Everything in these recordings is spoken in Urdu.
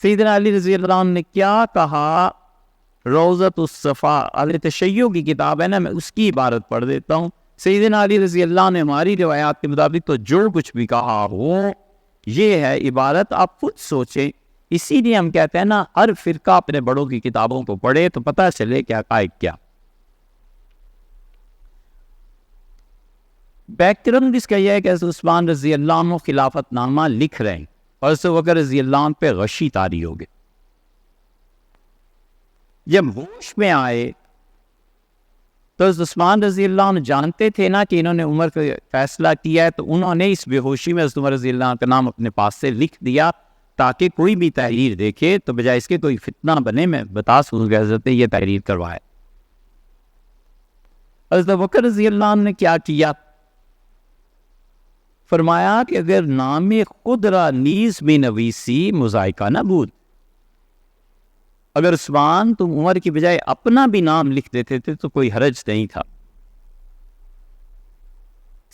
سیدنا علی رضی اللہ عنہ نے کیا کہا؟ روضۃ الصفا تشیع کی کتاب ہے نا، میں اس کی عبارت پڑھ دیتا ہوں. سیدنا علی رضی اللہ نے ہماری روایات کے مطابق تو جو کچھ بھی کہا ہو یہ ہے عبارت، آپ خود سوچیں. اسی لیے ہم کہتے ہیں نا ہر فرقہ اپنے بڑوں کی کتابوں کو پڑھے تو پتہ چلے کیا قائد کیا. بیک گراؤنڈ اس کا یہ ہے کہ حضرت عثمان رضی اللہ عنہ خلافت نامہ لکھ رہے ہیں اور حضرت بکر رضی اللہ عنہ پہ غشی طاری ہو گئے. جب ہوش میں آئے تو حضرت عثمان رضی اللہ عنہ جانتے تھے نا کہ انہوں نے عمر کا فیصلہ کیا ہے، تو انہوں نے اس بے ہوشی میں حضرت عمر رضی اللہ عنہ کا نام اپنے پاس سے لکھ دیا تاکہ کوئی بھی تحریر دیکھے تو بجائے اس کے کوئی فتنہ بنے. میں بتا سکوں کہ حضرت نے یہ تحریر کروایا. حضرت بکر رضی اللہ عنہ نے کیا کیا؟ فرمایا کہ اگر نام خود را نیز میں نویسی مذائقہ نہ بود. اگر عثمان تم عمر کی بجائے اپنا بھی نام لکھ دیتے تھے تو کوئی حرج نہیں تھا.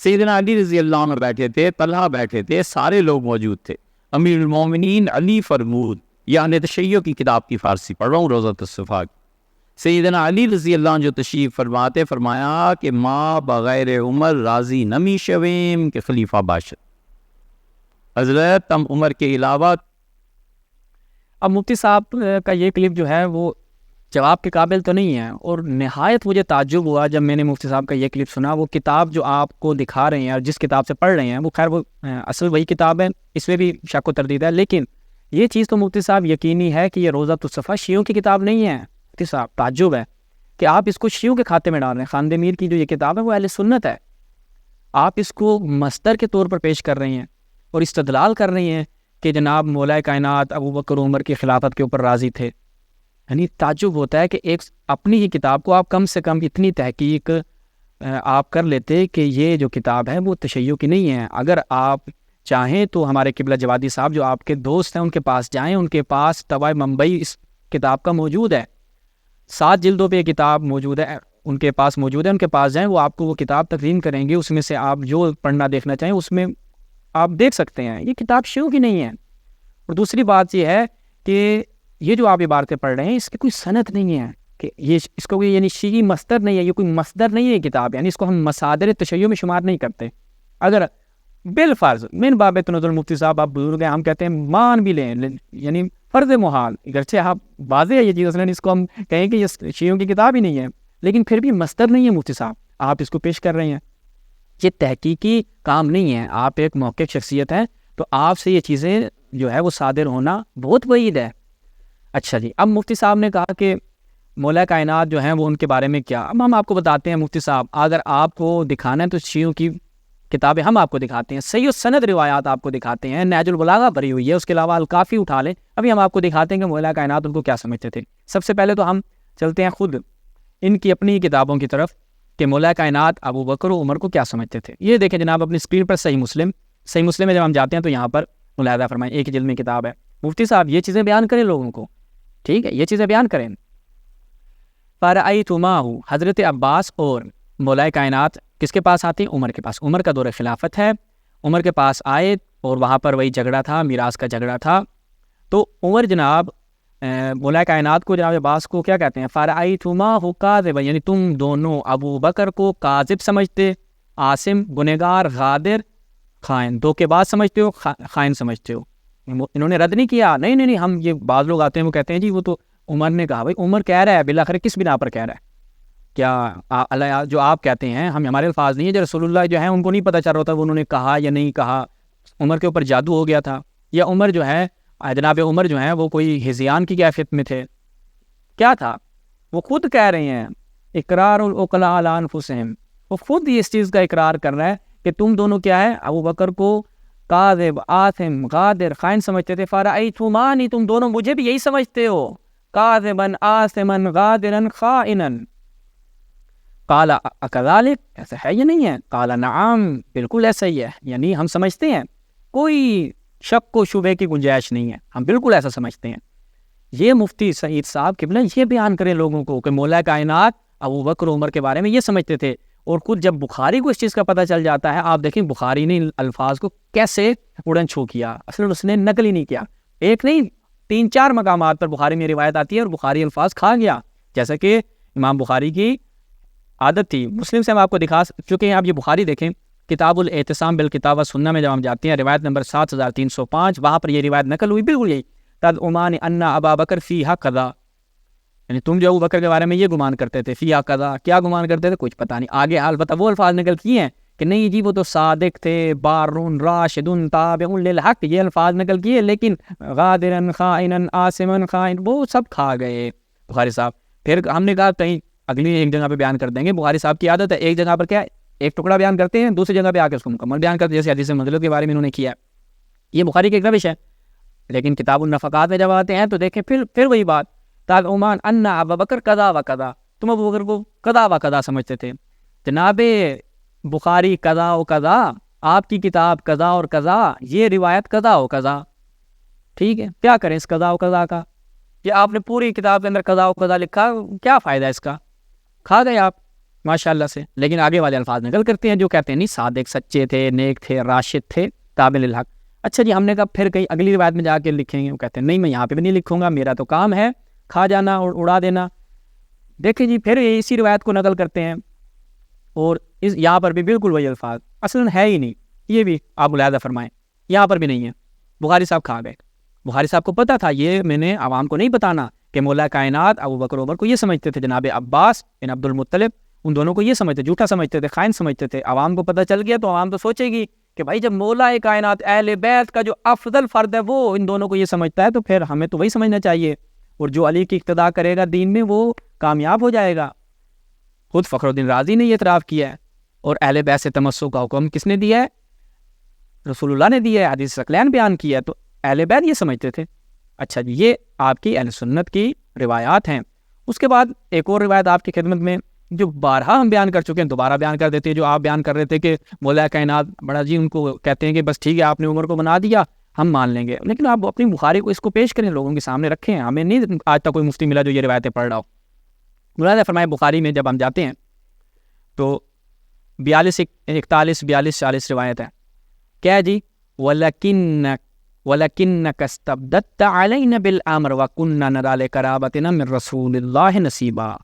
سیدنا علی رضی اللہ عنہ بیٹھے تھے، طلحہ بیٹھے تھے، سارے لوگ موجود تھے. امیر المومنین علی فرمود، یعنی تشیع کی کتاب کی فارسی پڑھ رہا ہوں، روضۃ الصفا. سیدنا علی رضی اللہ عنہ جو تشریف فرماتے فرمایا کہ ما بغیر عمر راضی نمی شویم کہ خلیفہ باشد. حضرت ہم عمر کے علاوہ. اب مفتی صاحب کا یہ کلپ جو ہے وہ جواب کے قابل تو نہیں ہے، اور نہایت مجھے تعجب ہوا جب میں نے مفتی صاحب کا یہ کلپ سنا. وہ کتاب جو آپ کو دکھا رہے ہیں اور جس کتاب سے پڑھ رہے ہیں وہ خیر وہ اصل وہی کتاب ہے، اس میں بھی شک و تردید ہے، لیکن یہ چیز تو مفتی صاحب یقینی ہے کہ یہ روضۃ الصفا شیعوں کی کتاب نہیں ہے. مفتی صاحب تعجب ہے کہ آپ اس کو شیعوں کے کھاتے میں ڈال رہے ہیں. خاندہ میر کی جو یہ کتاب ہے وہ اہل سنت ہے، آپ اس کو مصدر کے طور پر پیش کر رہے ہیں اور استدلال کر رہے ہیں کہ جناب مولا کائنات ابو بکر عمر کی خلافت کے اوپر راضی تھے. یعنی تعجب ہوتا ہے کہ ایک اپنی ہی کتاب کو آپ کم سے کم اتنی تحقیق آپ کر لیتے کہ یہ جو کتاب ہے وہ تشیع کی نہیں ہے. اگر آپ چاہیں تو ہمارے قبلہ جوادی صاحب جو آپ کے دوست ہیں ان کے پاس جائیں، ان کے پاس طبع ممبئی اس کتاب کا موجود ہے، 7 جلدوں پہ یہ کتاب موجود ہے، ان کے پاس موجود ہے، ان کے پاس جائیں، وہ آپ کو وہ کتاب تقسیم کریں گے. اس میں سے آپ جو پڑھنا دیکھنا چاہیں اس میں آپ دیکھ سکتے ہیں. یہ کتاب شیعوں کی نہیں ہے. اور دوسری بات یہ ہے کہ یہ جو آپ عبارتیں پڑھ رہے ہیں اس کی کوئی سند نہیں ہے کہ یہ اس کو کوئی یعنی شیعی مصدر نہیں ہے، یہ کوئی مصدر نہیں ہے کتاب، یعنی اس کو ہم مصادر تشیع میں شمار نہیں کرتے. اگر بالفرض من باب تنزل مفتی صاحب آپ بزرگ ہیں، ہم کہتے ہیں مان بھی لیں، یعنی فرض محال اگرچہ آپ واضح ہے یہ چیز، اصلاً اس کو ہم کہیں کہ یہ شیعوں کی کتاب ہی نہیں ہے، لیکن پھر بھی مصدر نہیں ہے مفتی صاحب، آپ اس کو پیش کر رہے ہیں. یہ تحقیقی کام نہیں ہے. آپ ایک موقع شخصیت ہیں تو آپ سے یہ چیزیں جو ہے وہ صادر ہونا بہت بعید ہے. اچھا جی، اب مفتی صاحب نے کہا کہ مولا کائنات جو ہیں وہ ان کے بارے میں کیا. اب ہم آپ کو بتاتے ہیں مفتی صاحب، اگر آپ کو دکھانا ہے تو شیعوں کی کتابیں ہم آپ کو دکھاتے ہیں، صحیح السند روایات آپ کو دکھاتے ہیں، نہج البلاغہ بھری ہوئی ہے، اس کے علاوہ الکافی اٹھا لیں. ابھی ہم آپ کو دکھاتے ہیں کہ مولا کائنات ان کو کیا سمجھتے تھے. سب سے پہلے تو ہم چلتے ہیں خود ان کی اپنی کتابوں کی طرف کہ مولا کائنات ابو بکر و عمر کو کیا سمجھتے تھے. یہ دیکھیں جناب اپنی اسکرین پر صحیح مسلم میں جب ہم جاتے ہیں تو یہاں پر ملاحظہ فرمائیں، ایک جلد میں کتاب ہے. مفتی صاحب یہ چیزیں بیان کریں لوگوں کو، ٹھیک ہے، یہ چیزیں بیان کریں. فرأیت معہ، حضرت عباس اور مولا کائنات کس کے پاس آتے ہیں؟ عمر کے پاس. عمر کا دور خلافت ہے، عمر کے پاس آئے اور وہاں پر وہی جھگڑا تھا، میراث کا جھگڑا تھا. تو عمر جناب مولا کائنات کو جناب عباس کو کیا کہتے ہیں؟ فرأیت معہ کاذبا، یعنی تم دونوں ابو بکر کو کاذب سمجھتے، عاصم گنہگار، غادر خائن، دھوکے باز سمجھتے ہو، خائن سمجھتے ہو. انہوں نے رد نہیں کیا، نہیں ہم یہ بعض لوگ آتے ہیں وہ کہتے ہیں جی وہ تو عمر نے کہا. بھائی عمر کہہ رہا ہے، بالآخر کس بنا پر کہہ رہا ہے؟ کیا اللہ جو آپ کہتے ہیں ہم ہمارے الفاظ نہیں ہیں، جو رسول اللہ جو ہیں ان کو نہیں پتہ چل رہا تھا وہ انہوں نے کہا یا نہیں کہا، عمر کے اوپر جادو ہو گیا تھا، یا عمر جو ہے جناب عمر جو ہیں وہ کوئی ہذیان کی کیفیت میں تھے، کیا تھا؟ وہ خود کہہ رہے ہیں اقرار العقلاء علی انفسہم، وہ خود اس چیز کا اقرار کر رہا ہے کہ تم دونوں کیا ہے، ابو بکر کو کاذب، آثم، غادر، خائن سمجھتے تھے. فرأیتمانی، تم دونوں مجھے بھی یہی سمجھتے ہو، کاذبا آثما غادرا خائنا. قال اکذالک، ایسا ہے یا نہیں ہے؟ قال نعم، بالکل ایسا ہی ہے، یعنی ہم سمجھتے ہیں، کوئی شک و شبہ کی گنجائش نہیں ہے، ہم بالکل ایسا سمجھتے ہیں. یہ مفتی سعید صاحب قبلہ یہ بیان کریں لوگوں کو کہ مولا کائنات ابو بکر عمر کے بارے میں یہ سمجھتے تھے. اور خود جب بخاری کو اس چیز کا پتہ چل جاتا ہے، آپ دیکھیں بخاری نے الفاظ کو کیسے اڑن چھو کیا، اصل اس نے نقل ہی نہیں کیا. ایک نہیں 3-4 مقامات پر بخاری میں روایت آتی ہے اور بخاری الفاظ کھا گیا، جیسا کہ امام بخاری کی عادت تھی۔ مسلم سے ہم آپ کو دکھا چکے ہیں، آپ یہ بخاری دیکھیں، کتاب الاعتصام بالکتاب والسنہ میں جب ہم جاتے ہیں، روایت نمبر 7305، وہاں پر یہ روایت نقل ہوئی بالکل یہی، تزعمان ان ابا بکر فیہا قضا، یعنی تم جو ابو بکر کے بارے میں یہ گمان کرتے تھے، فیہا قضا، کیا گمان کرتے تھے کچھ پتہ نہیں، آگے البتہ وہ الفاظ نقل کیے ہیں کہ نہیں جی وہ تو صادق تھے، بارون راشدن تابع للحق، یہ الفاظ نقل کیے، لیکن غادرن خائنن آثمن خائن وہ سب کھا گئے بخاری صاحب۔ پھر ہم نے کہا کہیں اگلی ایک جگہ پہ بیان کر دیں گے، بخاری صاحب کی عادت ہے ایک جگہ پر کیا ہے ایک ٹکڑا بیان کرتے ہیں، دوسری جگہ پہ آ کے اس کو مکمل بیان کرتے ہیں، جیسے حدیث منزلت کے بارے میں انہوں نے کیا ہے، یہ بخاری کی ایک روش ہے۔ لیکن کتاب النفقات میں جب آتے ہیں تو دیکھیں پھر وہی بات، تزعمان ان ابا بکر قضا و قضا، تم ابو بکر کو قضا و قضا سمجھتے تھے، جناب بخاری قضا و قضا، آپ کی کتاب قضا اور قضا، یہ روایت قضا و قضا، ٹھیک ہے، کیا کریں اس قضا و قضا کا، یہ آپ نے پوری کتاب کے اندر قضا و قضا لکھا، کیا فائدہ اس کا، کھا گئے آپ ماشاءاللہ سے۔ لیکن آگے والے الفاظ نقل کرتے ہیں جو کہتے ہیں نہیں صادق سچے تھے، نیک تھے، راشد تھے، تابع للحق۔ اچھا جی، ہم نے کہا پھر کہیں اگلی روایت میں جا کے لکھیں گے، وہ کہتے ہیں نہیں میں یہاں پہ بھی نہیں لکھوں گا، میرا تو کام ہے کھا جانا اور اڑا دینا۔ دیکھیں جی پھر اسی روایت کو نقل کرتے ہیں اور یہاں پر بھی بالکل وہی الفاظ اصلاً ہے ہی نہیں، یہ بھی آپ ملاحظہ فرمائیں، یہاں پر بھی نہیں ہے، بخاری صاحب کھا گئے۔ بخاری صاحب کو پتہ تھا، یہ میں نے عوام کو نہیں بتانا کہ مولا کائنات ابو بکر عمر کو یہ سمجھتے تھے، جناب عباس بن عبد المطلب ان دونوں کو یہ سمجھتے، جھوٹا سمجھتے تھے، خائن سمجھتے تھے۔ عوام کو پتہ چل گیا تو عوام تو سوچے گی کہ بھائی جب مولا کائنات اہل بیت کا جو افضل فرد ہے وہ ان دونوں کو یہ سمجھتا ہے تو پھر ہمیں تو وہی سمجھنا چاہیے، اور جو علی کی اقتداء کرے گا دین میں وہ کامیاب ہو جائے گا۔ خود فخر الدین رازی نے یہ اعتراف کیا ہے، اور اہل بیت سے تمسک کا حکم کس نے دیا ہے؟ رسول اللہ نے دیا ہے، حدیث ثقلین بیان کیا ہے، تو اہل بیت یہ سمجھتے تھے۔ اچھا جی، یہ آپ کی اہل سنت کی روایات ہیں۔ اس کے بعد ایک اور روایت آپ کی خدمت میں جو بارہا ہم بیان کر چکے ہیں، دوبارہ بیان کر دیتے ہیں، جو آپ بیان کر رہے تھے کہ مولا کائنات بڑا جی ان کو کہتے ہیں کہ بس ٹھیک ہے آپ نے عمر کو بنا دیا ہم مان لیں گے، لیکن آپ اپنی بخاری کو اس کو پیش کریں، لوگوں کے سامنے رکھیں، ہمیں نہیں آج تک کوئی مفتی ملا جو یہ روایتیں پڑھ رہا ہو۔ مولانا فرمائے بخاری میں جب ہم جاتے ہیں تو 42 41 42 40 روایت ہے، کیا ہے جی؟ وَلَكِنَّكَ اسْتَبْدَدْتَ عَلَيْنَا بِالْأَمْرِ وَكُنَّا نَرَىٰ لِقَرَابَتِنَا مِن رَسُولِ اللَّهِ نَصِيبًا،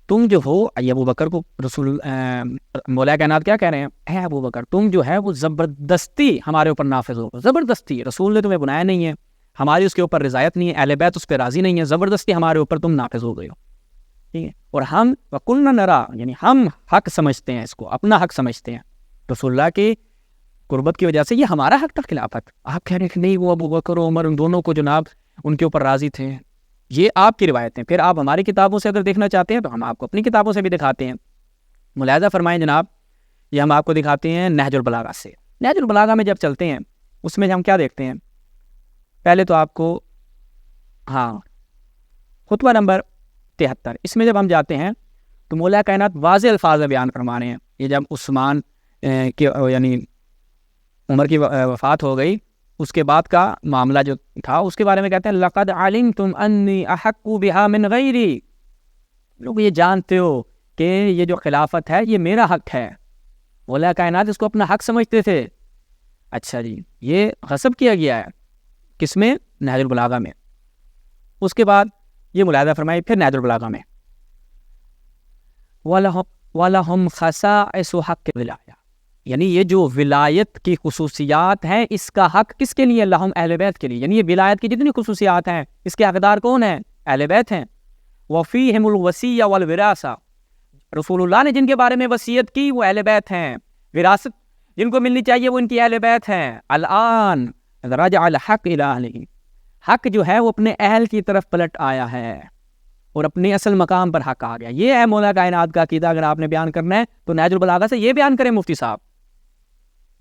تم جو ہو، ابو بکر کو مولا کائنات کیا کہہ رہے ہیں؟ اے ابو بکر تم جو ہے وہ زبردستی ہمارے اوپر نافذ ہو، زبردستی، رسول نے تمہیں بنایا نہیں ہے، ہماری اس کے اوپر رضایت نہیں ہے، اہل بیت اس پہ راضی نہیں ہے، زبردستی ہمارے اوپر تم نافذ ہو گئے ہو، ٹھیک ہے، اور ہم وَكُلْنَا نَرَىٰ یعنی ہم حق سمجھتے ہیں، اس کو اپنا حق سمجھتے ہیں، رسول اللہ کی قربت کی وجہ سے یہ ہمارا حق تھا خلافت، آپ کہہ رہے ہیں کہ نہیں وہ ابو بکر و عمر ان دونوں کو جناب ان کے اوپر راضی تھے، یہ آپ کی روایتیں۔ پھر آپ ہماری کتابوں سے اگر دیکھنا چاہتے ہیں تو ہم آپ کو اپنی کتابوں سے بھی دکھاتے ہیں، ملاحظہ فرمائیں جناب، یہ ہم آپ کو دکھاتے ہیں نہج البلاغہ سے۔ نہج البلاغہ میں جب چلتے ہیں اس میں ہم کیا دیکھتے ہیں؟ پہلے تو آپ کو خطبہ نمبر 73 اس میں جب ہم جاتے ہیں تو مولا کائنات واضح الفاظ میں بیان فرما رہے ہیں، یہ جب عثمان کے یعنی عمر کی وفات ہو گئی اس کے بعد کا معاملہ جو تھا اس کے بارے میں کہتے ہیں لقد علمتم انی احق بها من غیری، لوگ یہ جانتے ہو کہ یہ جو خلافت ہے یہ میرا حق ہے، مولا کائنات اس کو اپنا حق سمجھتے تھے۔ اچھا جی، یہ غصب کیا گیا ہے کس میں؟ نہج البلاغہ میں۔ اس کے بعد یہ ملاحظہ فرمائے پھر نہج البلاغہ میں وَلَهُمْ خَصَائِصُ حَقِّ الْوِلَایَہ، یعنی یہ جو ولایت کی خصوصیات ہیں اس کا حق کس کے لیے؟ لہم اہل بیت کے لیے، یعنی یہ ولایت کی جتنی خصوصیات ہیں اس کے حقدار کون ہیں؟ اہل بیت ہیں۔ وَفِيهِمُ الْوَصِيَّةُ وَالْوِرَاثَةُ، رسول اللہ نے جن کے بارے میں وصیت کی وہ اہل بیت ہیں، وراثت جن کو ملنی چاہیے وہ ان کی اہل بیت ہیں۔ الآن رجع الحق الى اہلہ، حق جو ہے وہ اپنے اہل کی طرف پلٹ آیا ہے اور اپنے اصل مقام پر حق آ گیا۔ یہ ہے مولا کائنات کا عقیدہ، اگر آپ نے بیان کرنا ہے تو نہج البلاغہ سے یہ بیان کریں مفتی صاحب۔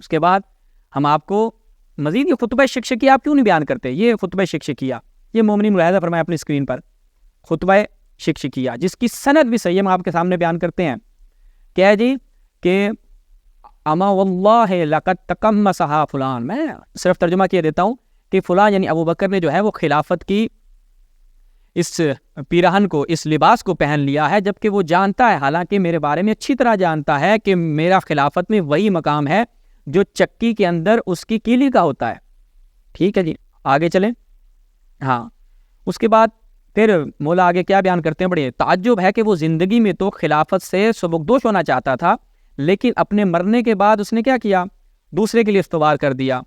اس کے بعد ہم آپ کو مزید یہ خطبہ شکشکیہ آپ کیوں نہیں بیان کرتے؟ یہ خطبہ شکشکیہ یہ مومنین ملاحظہ فرمائے اپنی اسکرین پر، خطبہ شکشکیہ جس کی سند بھی صحیح ہم آپ کے سامنے بیان کرتے ہیں، کیا ہے جی کہ اما واللہ لقد تقمصها فلان، میں صرف ترجمہ کیے دیتا ہوں کہ فلان یعنی ابو بکر نے جو ہے وہ خلافت کی اس پیراہن کو، اس لباس کو پہن لیا ہے، جبکہ وہ جانتا ہے، حالانکہ میرے بارے میں اچھی طرح جانتا ہے کہ میرا خلافت میں وہی مقام ہے جو چکی کے اندر اس کی کیلی کا ہوتا ہے۔ ٹھیک ہے جی، آگے چلیں۔ اس کے بعد پھر مولا آگے کیا بیان کرتے ہیں، بڑے تعجب ہے کہ وہ زندگی میں تو خلافت سے سبکدوش ہونا چاہتا تھا، لیکن اپنے مرنے کے بعد اس نے کیا کیا، دوسرے کے لیے استوار کر دیا.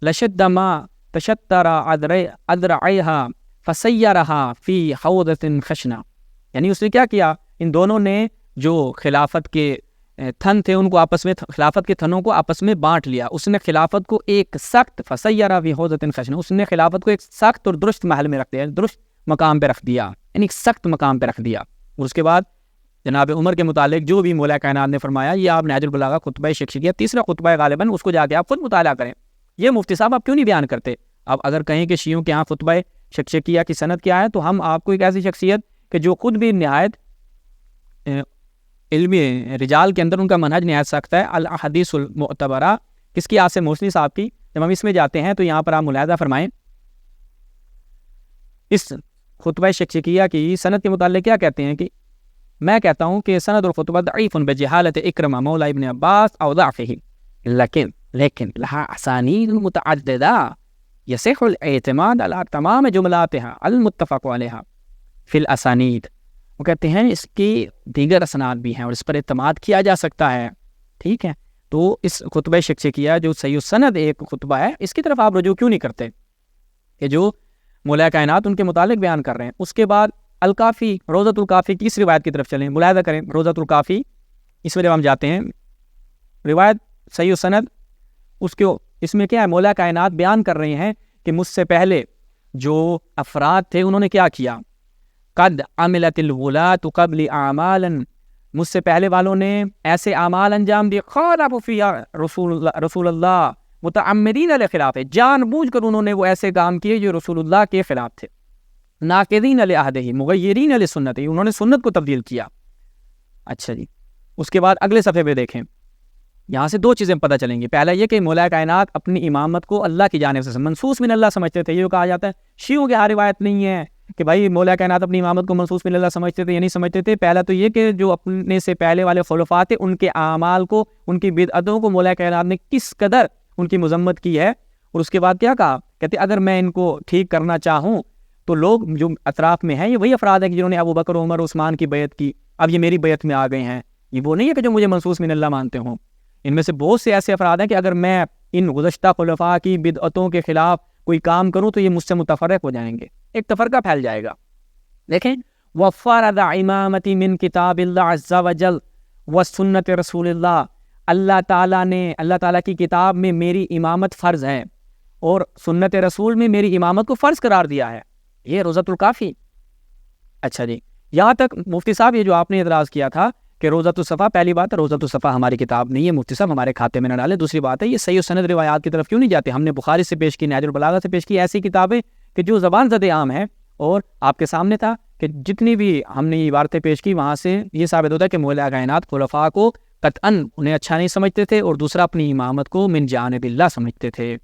لشد ما تشتر ادرعیہا فسیرہا فی حوضۃ خشنہ، یعنی اس نے کیا کیا، ان دونوں نے جو خلافت کے تھن تھے ان کو آپس میں، خلافت کے تھنوں کو آپس میں بانٹ لیا. اس نے خلافت کو ایک سخت فسیرہ فی حوضۃ خشنہ، اس نے خلافت کو ایک سخت اور درست محل میں رکھ دیا، درست مقام پہ رکھ دیا، یعنی ایک سخت مقام پہ رکھ دیا. اور اس کے بعد جناب عمر کے متعلق جو بھی مولا کائنات نے فرمایا، یہ آپ نہج البلاغہ خطبہ شکشکیہ تیسرا خطبہ ہے غالباً، اس کو جا کے آپ خود مطالعہ کریں. یہ مفتی صاحب آپ کیوں نہیں بیان کرتے؟ اب اگر کہیں کہ شیعوں کے ہاں خطبہ شکشکیہ کی سند کیا ہے، تو ہم آپ کو ایک ایسی شخصیت کہ جو خود بھی نہایت علمی رجال کے اندر ان کا منہج نہایت سخت ہے، الاحادیث المعتبرہ، کس کی آصف موصلی صاحب کی، جب ہم اس میں جاتے ہیں تو یہاں پر آپ ملاحظہ فرمائیں اس خطبہ شکشکیہ کی سند کے متعلق کیا کہتے ہیں کہ میں کہتا ہوں کہ سند الخطبہ ضعیف بجہالت اکرمہ مولا ابن عباس او ضعفہ، لیکن لہا اسانید متعددہ یصح الاعتماد علی تمام جملاتها المتفق علیہا فی الاسانید. وہ کہتے ہیں اس کی دیگر اسناد بھی ہیں اور اس پر اعتماد کیا جا سکتا ہے. ٹھیک ہے، تو اس خطبہ شکشکیہ جو صحیح السند ایک خطبہ ہے، اس کی طرف آپ رجوع کیوں نہیں کرتے کہ جو مولا کائنات ان کے متعلق بیان کر رہے ہیں. اس کے بعد الکافی، روضۃ الکافی کی اس روایت کی طرف چلیں، ملاحظہ کریں روضۃ الکافی، اس میں جب ہم جاتے ہیں روایت صحیح السند، اس میں کیا ہے، مولا کائنات بیان کر رہے ہیں کہ مجھ سے پہلے جو افراد تھے انہوں نے کیا کیا، قد عملت الولاۃ قبل اعمالا، مجھ سے پہلے والوں نے ایسے اعمال انجام دیے، خالفوا فیہا رسول اللہ متعمدین لخلاف، جان بوجھ کر انہوں نے وہ ایسے کام کیے جو رسول اللہ کے خلاف تھے، ناقضین لعہدہ مغیرین لسنتہ، انہوں نے سنت کو تبدیل کیا. اچھا جی، اس کے بعد اگلے صفحے پہ دیکھیں، یہاں سے دو چیزیں پتہ چلیں گی. پہلا یہ کہ مولا کائنات اپنی امامت کو اللہ کی جانب سے منصوص من اللہ سمجھتے تھے. یہ کہا جاتا ہے شیعوں کی ہر روایت نہیں ہے کہ بھائی مولا کائنات اپنی امامت کو منصوص من اللہ سمجھتے تھے یا نہیں سمجھتے تھے. پہلا تو یہ کہ جو اپنے سے پہلے والے خلفاء تھے ان کے اعمال کو، ان کی بدعتوں کو مولا کائنات نے کس قدر ان کی مذمت کی ہے. اور اس کے بعد کیا کہا، کہتے اگر میں ان کو ٹھیک کرنا چاہوں تو لوگ جو اطراف میں ہیں یہ وہی افراد ہیں کہ جنہوں نے ابو بکر، عمر، عثمان کی بیعت کی، اب یہ میری بیعت میں آ گئے ہیں. یہ وہ نہیں ہے کہ جو مجھے منصوص من اللہ مانتے ہوں. ان میں سے بہت سے ایسے افراد ہیں کہ اگر میں ان گزشتہ خلفاء کی بدعتوں کے خلاف کوئی کام کروں تو یہ مجھ سے متفرق ہو جائیں گے، ایک تفرقہ پھیل جائے گا. دیکھیں وَفَرَضَ عِمَامَتِي مِن کتاب اللہ عز وجل وسنت رسول اللہ، اللہ تعالیٰ نے، اللہ تعالیٰ کی کتاب میں میری امامت فرض ہے اور سنت رسول میں میری امامت کو فرض قرار دیا ہے. یہ روضۃ الکافی. اچھا جی، یہاں تک مفتی صاحب یہ جو آپ نے اعتراض کیا تھا کہ روضۃ الصفا، پہلی بات ہے روضۃ الصفا ہماری کتاب نہیں ہے، مفتی صاحب ہمارے کھاتے میں نہ ڈالیں. دوسری بات ہے یہ صحیح السند روایات کی طرف کیوں نہیں جاتے؟ ہم نے بخاری سے پیش کی، نہج البلاغہ سے پیش کی، ایسی کتابیں کہ جو زبان زد عام ہیں. اور آپ کے سامنے تھا کہ جتنی بھی ہم نے یہ عبارتیں پیش کی وہاں سے یہ ثابت ہوتا ہے کہ مولا کائنات خلفاء کو قطعاً انہیں اچھا نہیں سمجھتے تھے، اور دوسرا اپنی امامت کو من جانب اللہ سمجھتے تھے.